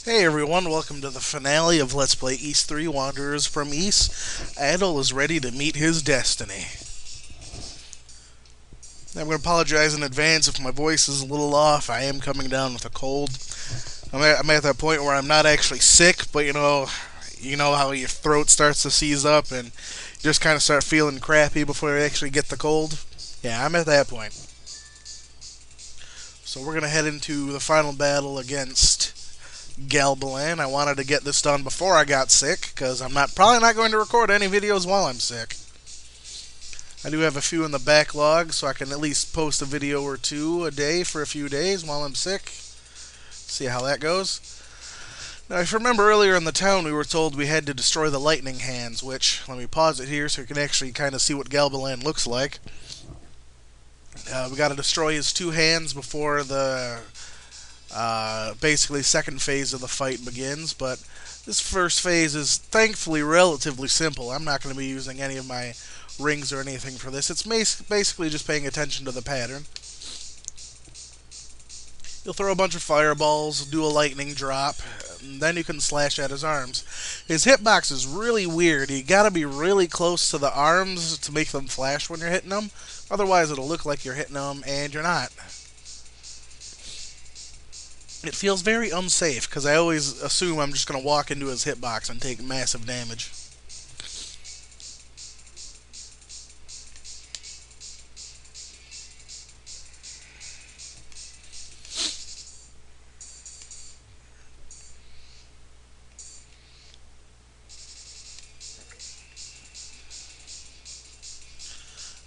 Hey everyone, welcome to the finale of Let's Play East 3 Wanderers from East. Adol is ready to meet his destiny. I'm going to apologize in advance if my voice is a little off. I am coming down with a cold. I'm at that point where I'm not actually sick, but you know how your throat starts to seize up and you just kind of start feeling crappy before you actually get the cold. Yeah, I'm at that point. So we're going to head into the final battle against Galbalan. I wanted to get this done before I got sick because I'm probably not going to record any videos while I'm sick. I do have a few in the backlog, so I can at least post a video or two a day for a few days while I'm sick. See how that goes. Now, if you remember earlier in the town, we were told we had to destroy the lightning hands, which, let me pause it here so you can actually kind of see what Galbalan looks like. We got to destroy his two hands before the basically second phase of the fight begins, but this first phase is thankfully relatively simple. I'm not going to be using any of my rings or anything for this. It's basically just paying attention to the pattern. You'll throw a bunch of fireballs, do a lightning drop, and then you can slash at his arms. His hitbox is really weird. You gotta be really close to the arms to make them flash when you're hitting them. Otherwise, it'll look like you're hitting them and you're not. It feels very unsafe because I always assume I'm just going to walk into his hitbox and take massive damage.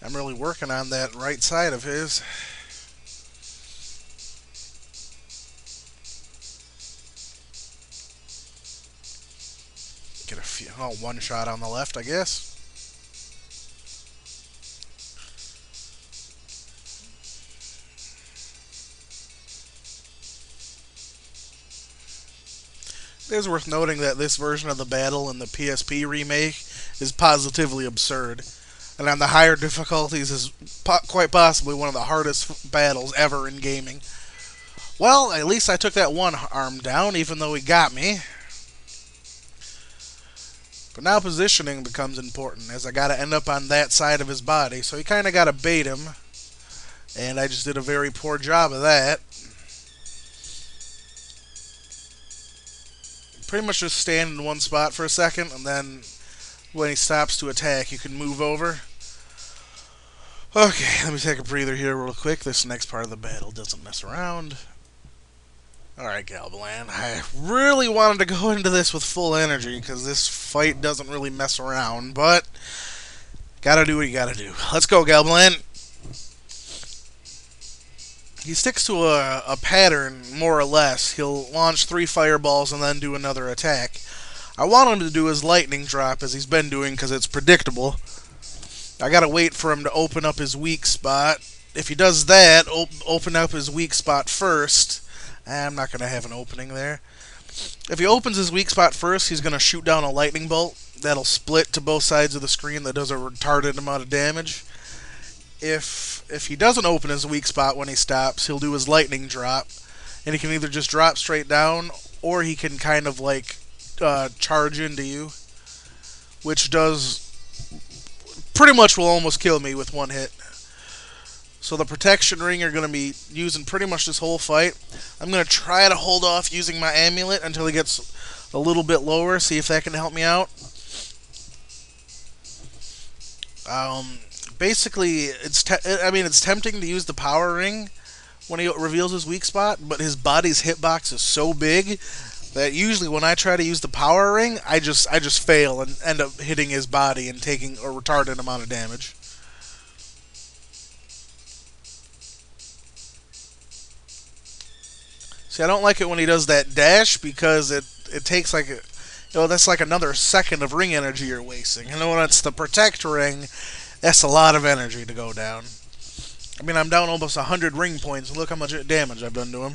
I'm really working on that right side of his. Get a few, one shot on the left, I guess. It is worth noting that this version of the battle in the PSP remake is positively absurd, and on the higher difficulties is quite possibly one of the hardest battles ever in gaming. Well, at least I took that one arm down, even though he got me. But now positioning becomes important, as I gotta end up on that side of his body, so you kinda gotta bait him. And I just did a very poor job of that. Pretty much just stand in one spot for a second, and then when he stops to attack, you can move over. Okay, let me take a breather here real quick. This next part of the battle doesn't mess around. Alright, Galbalan. I really wanted to go into this with full energy because this fight doesn't really mess around, but gotta do what you gotta do. Let's go, Galbalan. He sticks to a pattern, more or less. He'll launch 3 fireballs and then do another attack. I want him to do his lightning drop as he's been doing because it's predictable. I gotta wait for him to open up his weak spot. If he does that, open up his weak spot first. I'm not going to have an opening there. If he opens his weak spot first, he's going to shoot down a lightning bolt. That'll split to both sides of the screen. That does a retarded amount of damage. If he doesn't open his weak spot when he stops, he'll do his lightning drop. And he can either just drop straight down, or he can kind of like charge into you. Which does pretty much will almost kill me with one hit. So the protection ring you're going to be using pretty much this whole fight. I'm going to try to hold off using my amulet until he gets a little bit lower, see if that can help me out. Basically, it's tempting to use the power ring when he reveals his weak spot, but his body's hitbox is so big that usually when I try to use the power ring, I just fail and end up hitting his body and taking a retarded amount of damage. See, I don't like it when he does that dash because it takes like that's like another second of ring energy you're wasting. And when it's the protect ring, that's a lot of energy to go down. I mean, I'm down almost 100 ring points. Look how much damage I've done to him.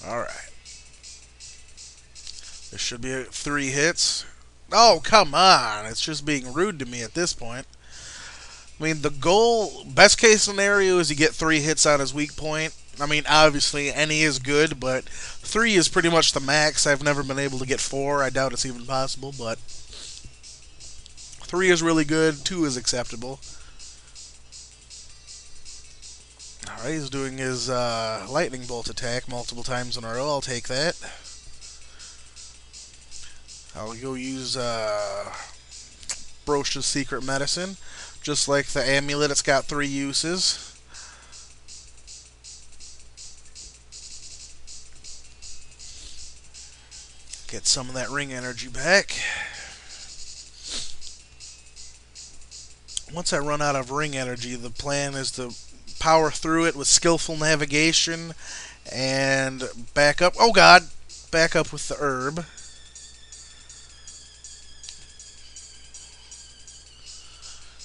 Alright. There should be 3 hits. Oh, come on. It's just being rude to me at this point. I mean, the goal, best case scenario, is you get 3 hits on his weak point. I mean, obviously, any is good, but 3 is pretty much the max. I've never been able to get 4. I doubt it's even possible, but 3 is really good. 2 is acceptable. Alright, he's doing his lightning bolt attack multiple times in a row. I'll take that. I'll go use Broch's Secret Medicine. Just like the amulet, it's got 3 uses. Get some of that ring energy back. Once I run out of ring energy, the plan is to power through it with skillful navigation and back up. Oh god! Back up with the herb.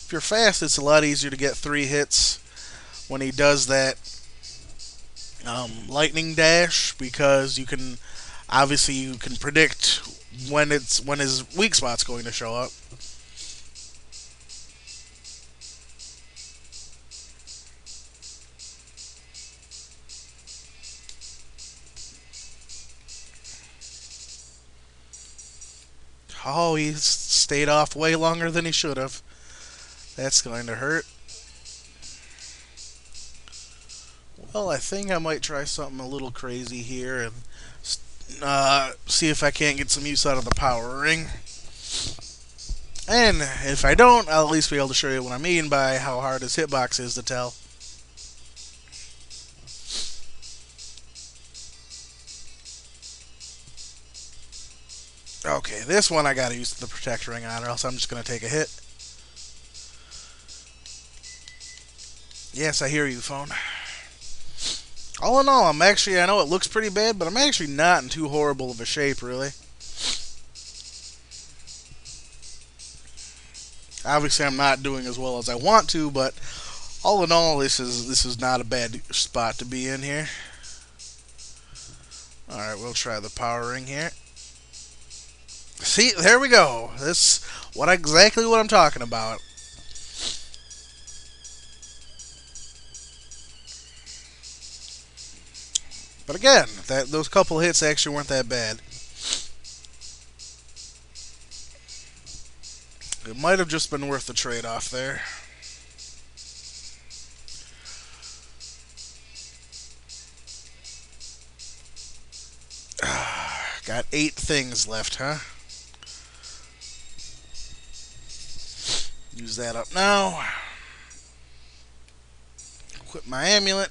If you're fast, it's a lot easier to get 3 hits when he does that lightning dash, because you can obviously you can predict when his weak spot's going to show up. Oh, he stayed off way longer than he should have. That's going to hurt. Well, I think I might try something a little crazy here and see if I can't get some use out of the power ring. And if I don't, I'll at least be able to show you what I mean by how hard his hitbox is to tell. Okay, this one I gotta use the protect ring on, or else I'm just gonna take a hit. Yes, I hear you, phone. All in all, I know it looks pretty bad, but I'm actually not in too horrible of a shape, really. Obviously, I'm not doing as well as I want to, but all in all, this is not a bad spot to be in here. Alright, we'll try the power ring here. See, there we go. Exactly what I'm talking about. But again, those couple hits actually weren't that bad. It might have just been worth the trade-off there. Got 8 things left, huh? Use that up now. Equip my amulet.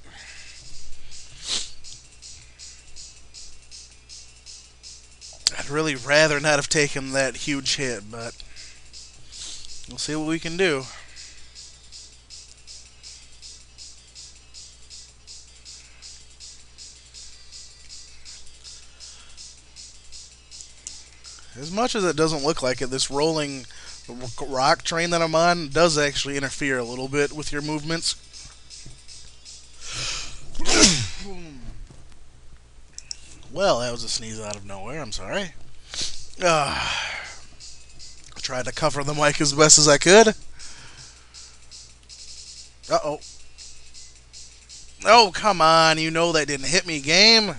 I'd really rather not have taken that huge hit, but we'll see what we can do. As much as it doesn't look like it, this rolling rock train that I'm on does actually interfere a little bit with your movements. Well, that was a sneeze out of nowhere. I'm sorry. I tried to cover the mic as best as I could. Uh-oh. Oh, come on. You know that didn't hit me, game.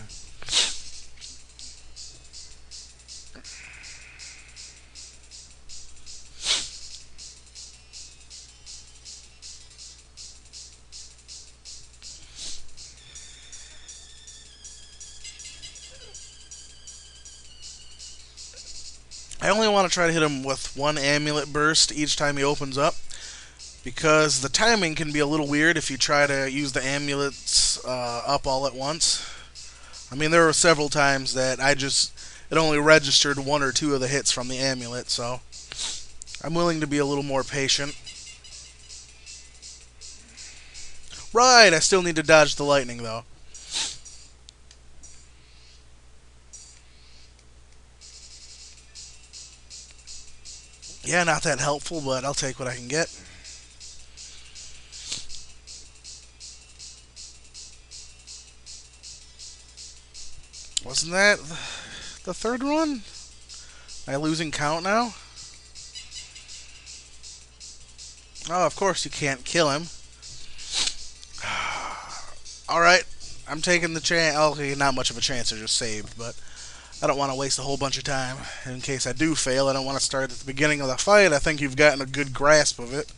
I only want to try to hit him with 1 amulet burst each time he opens up, because the timing can be a little weird if you try to use the amulets up all at once. I mean, there were several times that it only registered 1 or 2 of the hits from the amulet, so I'm willing to be a little more patient. Right, I still need to dodge the lightning, though. Yeah, not that helpful, but I'll take what I can get. Wasn't that the third one? Am I losing count now? Oh, of course you can't kill him. Alright, I'm taking the chance. Okay, not much of a chance, I just saved, but I don't want to waste a whole bunch of time. In case I do fail, I don't want to start at the beginning of the fight. I think you've gotten a good grasp of it.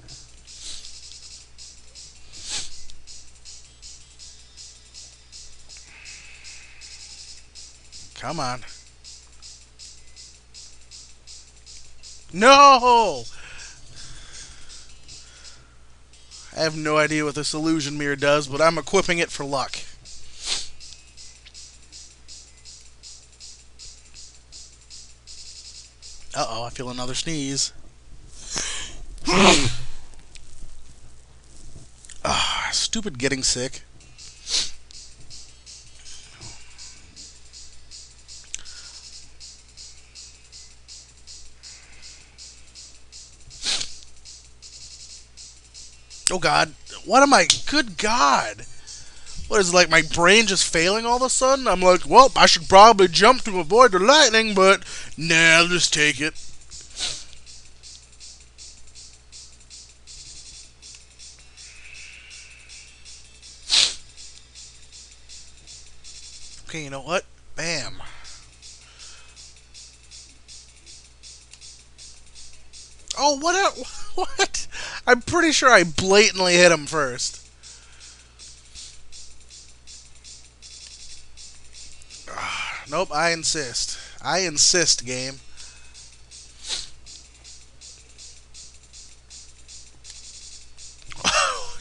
Come on. No! I have no idea what this illusion mirror does, but I'm equipping it for luck. Uh-oh, I feel another sneeze. Ah, stupid getting sick. Oh god. What am I? Good god. What is it, like my brain just failing all of a sudden? I'm like, well, I should probably jump to avoid the lightning, but nah, I'll just take it. Okay, you know what? Bam. Oh, what? What? I'm pretty sure I blatantly hit him first. Nope, I insist. I insist, game.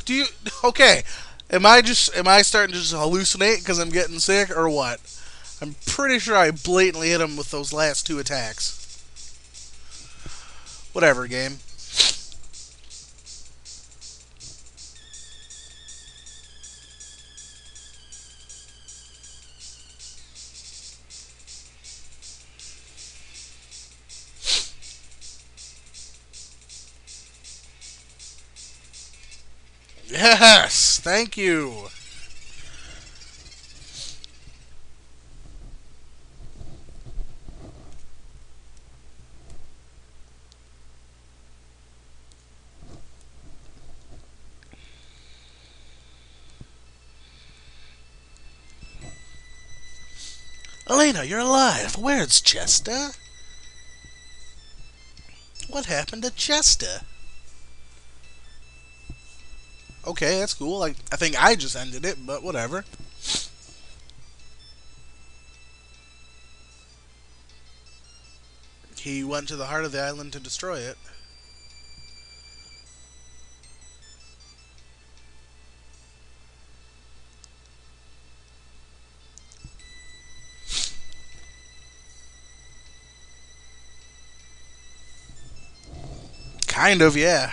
Do you? Okay. Am I starting to just hallucinate because I'm getting sick or what? I'm pretty sure I blatantly hit him with those last two attacks. Whatever, game. Yes, thank you. Elena, you're alive. Where's Chester? What happened to Chester? Okay, that's cool. I think I just ended it, but whatever. He went to the heart of the island to destroy it. Kind of, yeah.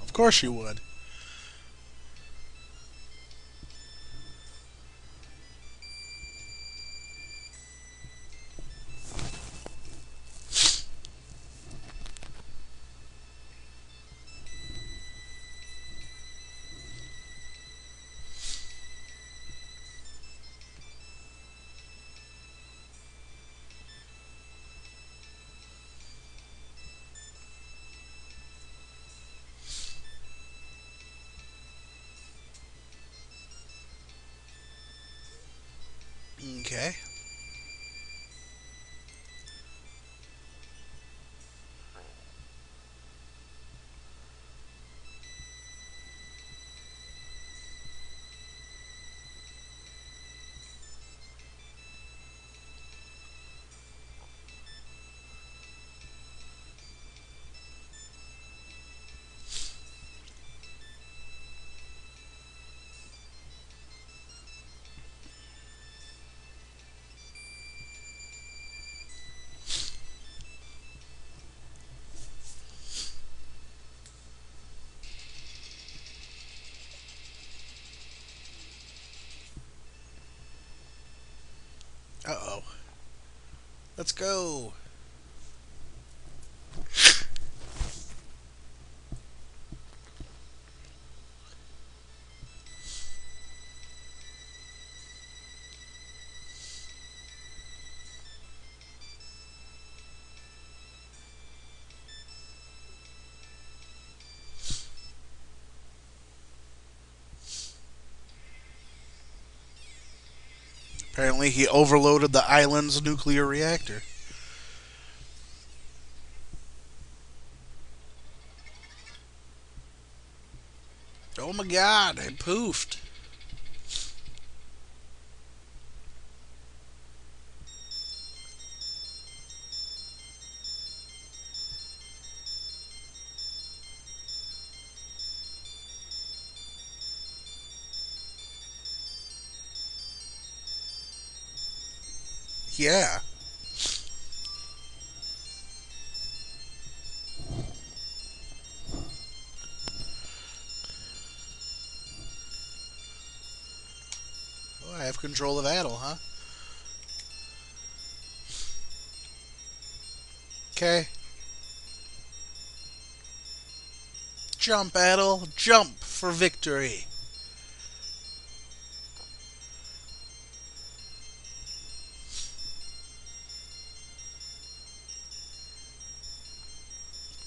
Of course you would. Okay. Uh-oh. Let's go. Apparently, he overloaded the island's nuclear reactor. Oh my god, it poofed. Yeah. Oh, I have control of Adol, huh? Okay. Jump, Adol. Jump for victory.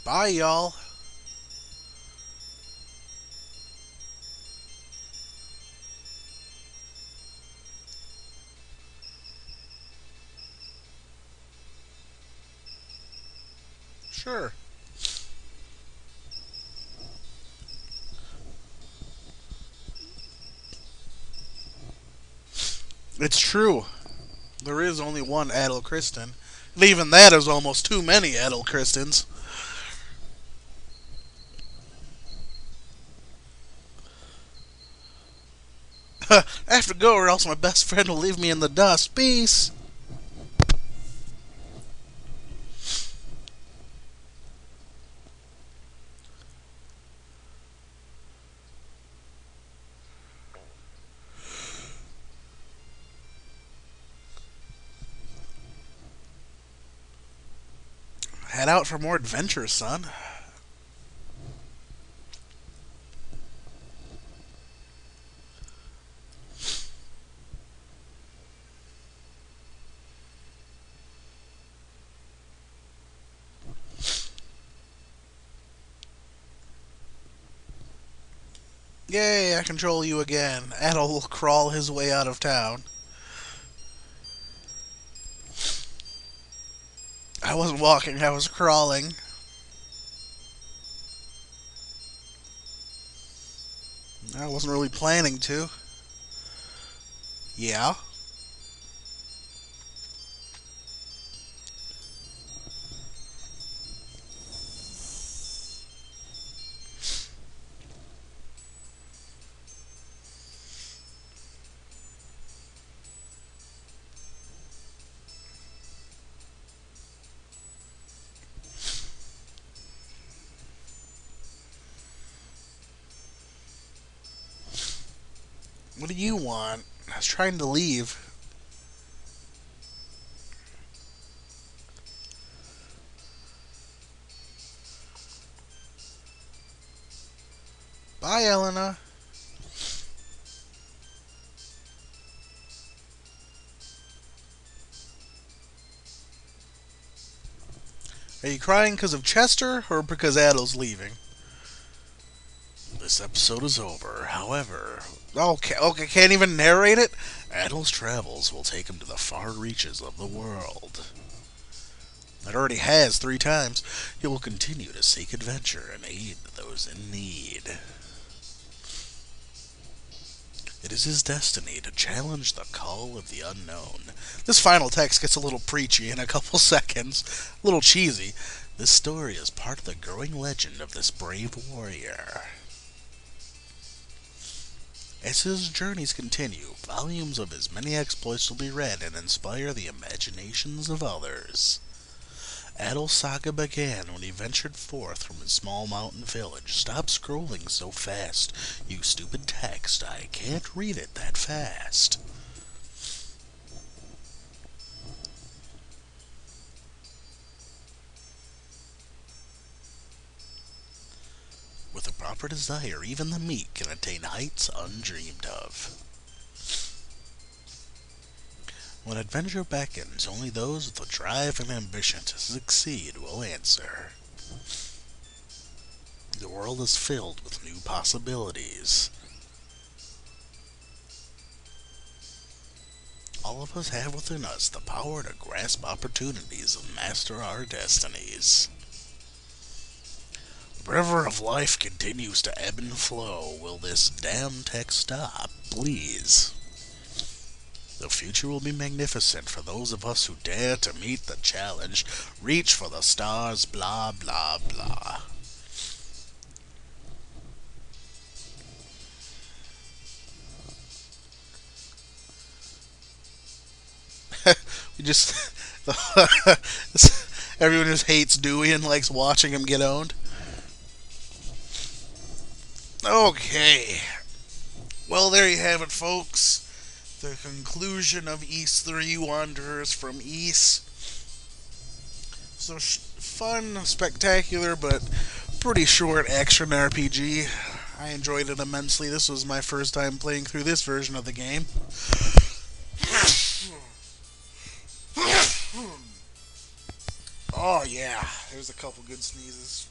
Bye, y'all. Sure. It's true. There is only one Adol Kristen. And even that is almost too many Adol Kristens. I have to go or else my best friend will leave me in the dust. Peace. Head out for more adventures, son. Yay, I control you again. Adol will crawl his way out of town. I wasn't walking, I was crawling. I wasn't really planning to. Yeah. What do you want? I was trying to leave. Bye, Elena. Are you crying because of Chester or because Adol's leaving? This episode is over. However, okay, can't even narrate it. Adol's travels will take him to the far reaches of the world. It already has 3 times. He will continue to seek adventure and aid those in need. It is his destiny to challenge the call of the unknown. This final text gets a little preachy in a couple seconds, a little cheesy. This story is part of the growing legend of this brave warrior. As his journeys continue, volumes of his many exploits will be read and inspire the imaginations of others. Adol's saga began when he ventured forth from his small mountain village. Stop scrolling so fast, you stupid text. I can't read it that fast. With a proper desire, even the meek can attain heights undreamed of. When adventure beckons, only those with the drive and ambition to succeed will answer. The world is filled with new possibilities. all of us have within us the power to grasp opportunities and master our destinies. The river of life continues to ebb and flow. Will this damn tech stop, please? The future will be magnificent for those of us who dare to meet the challenge. Reach for the stars, blah, blah, blah. We just... Everyone just hates Dewey and likes watching him get owned. Okay. Well, there you have it, folks. The conclusion of East 3 Wanderers from East. So fun, spectacular, but pretty short action RPG. I enjoyed it immensely. This was my first time playing through this version of the game. Oh yeah, there's a couple good sneezes.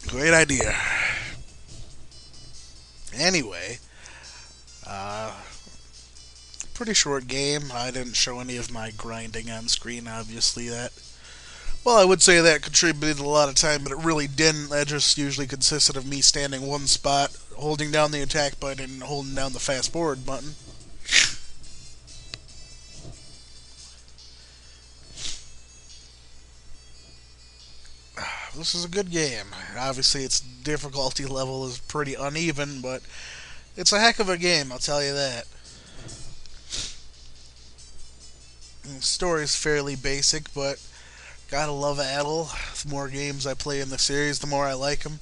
Great idea. Anyway, pretty short game. I didn't show any of my grinding on screen, obviously. Well, I would say that contributed a lot of time, but it really didn't. That just usually consisted of me standing one spot, holding down the attack button, and holding down the fast forward button. This is a good game. Obviously, its difficulty level is pretty uneven, but it's a heck of a game, I'll tell you that. The story's fairly basic, but gotta love Adol. The more games I play in the series, the more I like him.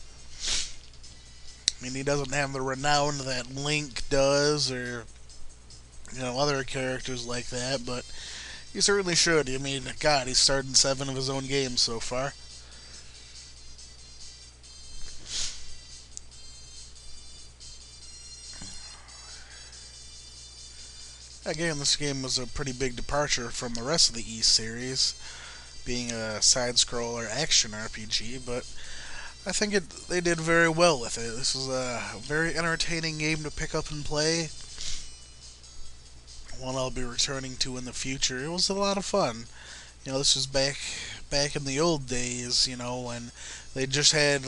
I mean, he doesn't have the renown that Link does, or other characters like that, but he certainly should. I mean, God, he's starred in 7 of his own games so far. Again, this game was a pretty big departure from the rest of the East series, being a side-scroller action RPG, but I think they did very well with it. This was a very entertaining game to pick up and play, one I'll be returning to in the future. It was a lot of fun. This was back in the old days, when they just had,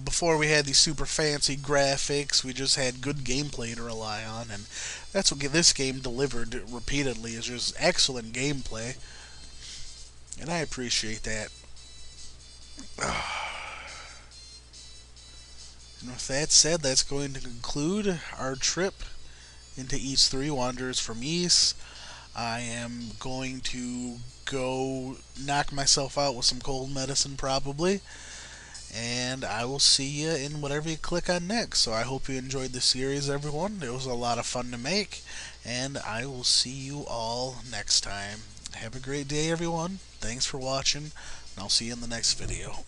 before we had these super fancy graphics, we just had good gameplay to rely on, and that's what this game delivered repeatedly, is just excellent gameplay, and I appreciate that. And with that said, that's going to conclude our trip into East 3 Wanderers from East. I am going to go knock myself out with some cold medicine probably, and I will see you in whatever you click on next. So I hope you enjoyed the series, everyone. It was a lot of fun to make, and I will see you all next time. Have a great day, everyone. Thanks for watching, and I'll see you in the next video.